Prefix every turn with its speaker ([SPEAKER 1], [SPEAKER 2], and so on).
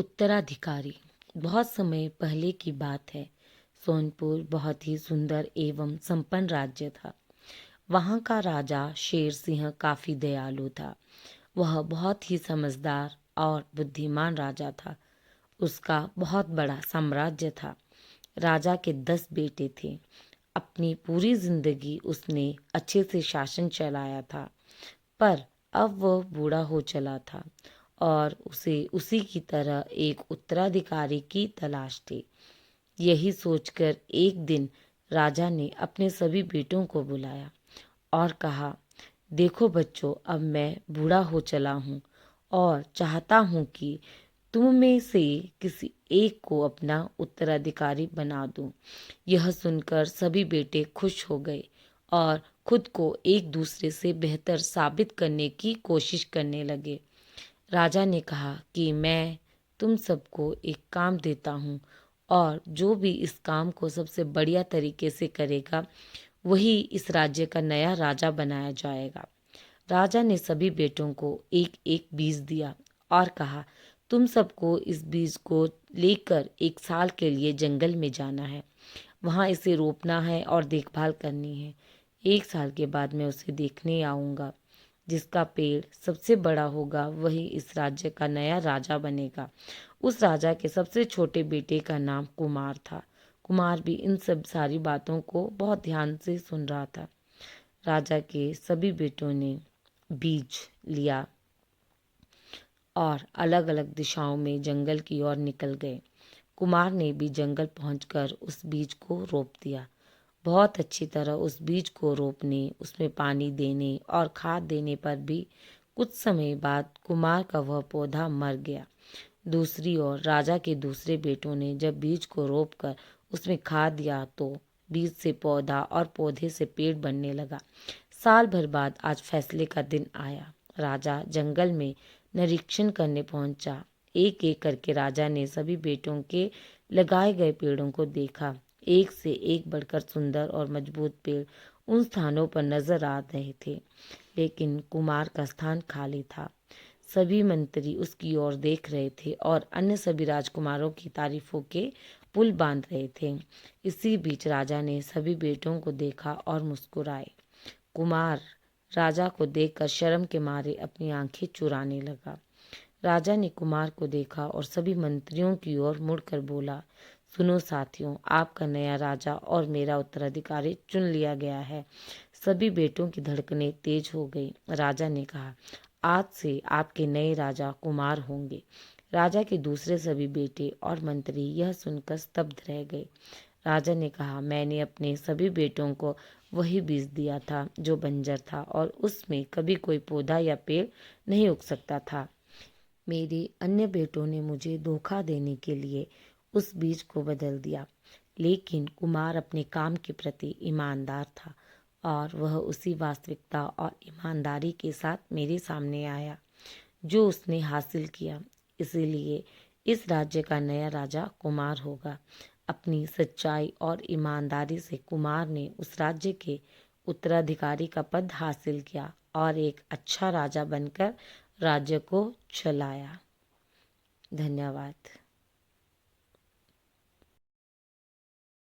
[SPEAKER 1] उत्तराधिकारी। बहुत समय पहले की बात है। सोनपुर बहुत ही सुंदर एवं संपन्न राज्य था। वहाँ का राजा शेर सिंह काफी दयालु था। वह बहुत ही समझदार और बुद्धिमान राजा था। उसका बहुत बड़ा साम्राज्य था। राजा के 10 बेटे थे। अपनी पूरी जिंदगी उसने अच्छे से शासन चलाया था, पर अब वह बूढ़ा हो चला था और उसे उसी की तरह एक उत्तराधिकारी की तलाश थी। यही सोचकर एक दिन राजा ने अपने सभी बेटों को बुलाया और कहा, देखो बच्चों, अब मैं बूढ़ा हो चला हूँ और चाहता हूँ कि तुम में से किसी एक को अपना उत्तराधिकारी बना दूं। यह सुनकर सभी बेटे खुश हो गए और खुद को एक दूसरे से बेहतर साबित करने की कोशिश करने लगे। राजा ने कहा कि मैं तुम सबको एक काम देता हूँ और जो भी इस काम को सबसे बढ़िया तरीके से करेगा वही इस राज्य का नया राजा बनाया जाएगा। राजा ने सभी बेटों को एक एक बीज दिया और कहा, तुम सबको इस बीज को लेकर 1 साल के लिए जंगल में जाना है। वहाँ इसे रोपना है और देखभाल करनी है। 1 साल के बाद मैं उसे देखने आऊँगा। जिसका पेड़ सबसे बड़ा होगा वही इस राज्य का नया राजा बनेगा। उस राजा के सबसे छोटे बेटे का नाम कुमार था। कुमार भी इन सब सारी बातों को बहुत ध्यान से सुन रहा था। राजा के सभी बेटों ने बीज लिया और अलग अलग दिशाओं में जंगल की ओर निकल गए। कुमार ने भी जंगल पहुंचकर उस बीज को रोप दिया। बहुत अच्छी तरह उस बीज को रोपने, उसमें पानी देने और खाद देने पर भी कुछ समय बाद कुमार का वह पौधा मर गया। दूसरी ओर राजा के दूसरे बेटों ने जब बीज को रोपकर उसमें खाद दिया तो बीज से पौधा और पौधे से पेड़ बनने लगा। साल भर बाद आज फैसले का दिन आया। राजा जंगल में निरीक्षण करने पहुंचा। एक एक करके राजा ने सभी बेटों के लगाए गए पेड़ों को देखा। एक से एक बढ़कर सुंदर और मजबूत पेड़ उन स्थानों पर नजर आ रहे थे, लेकिन कुमार का स्थान खाली था। सभी मंत्री उसकी ओर देख रहे थे और अन्य सभी राजकुमारों की तारीफों के पुल बांध रहे थे। इसी बीच राजा ने सभी बेटों को देखा और मुस्कुराए। कुमार राजा को देखकर शर्म के मारे अपनी आंखें चुराने लगा। राजा ने कुमार को देखा और सभी मंत्रियों की ओर मुड़कर बोला, सुनो साथियों, आपका नया राजा और मेरा उत्तराधिकारी चुन लिया गया है। सभी बेटों की धड़कनें तेज हो गई। राजा ने कहा, आज से आपके नए राजा कुमार होंगे। राजा के दूसरे सभी बेटे और मंत्री यह सुनकर स्तब्ध रह गए। राजा ने कहा, मैंने अपने सभी बेटों को वही बीज दिया था जो बंजर था और उसमें कभी कोई पौधा या पेड़ नहीं उग सकता था। मेरे अन्य बेटों ने मुझे धोखा देने के लिए उस बीज को बदल दिया, लेकिन कुमार अपने काम के प्रति ईमानदार था और वह उसी वास्तविकता और ईमानदारी के साथ मेरे सामने आया जो उसने हासिल किया। इसीलिए इस राज्य का नया राजा कुमार होगा। अपनी सच्चाई और ईमानदारी से कुमार ने उस राज्य के उत्तराधिकारी का पद हासिल किया और एक अच्छा राजा बनकर राज्य को चलाया। धन्यवाद।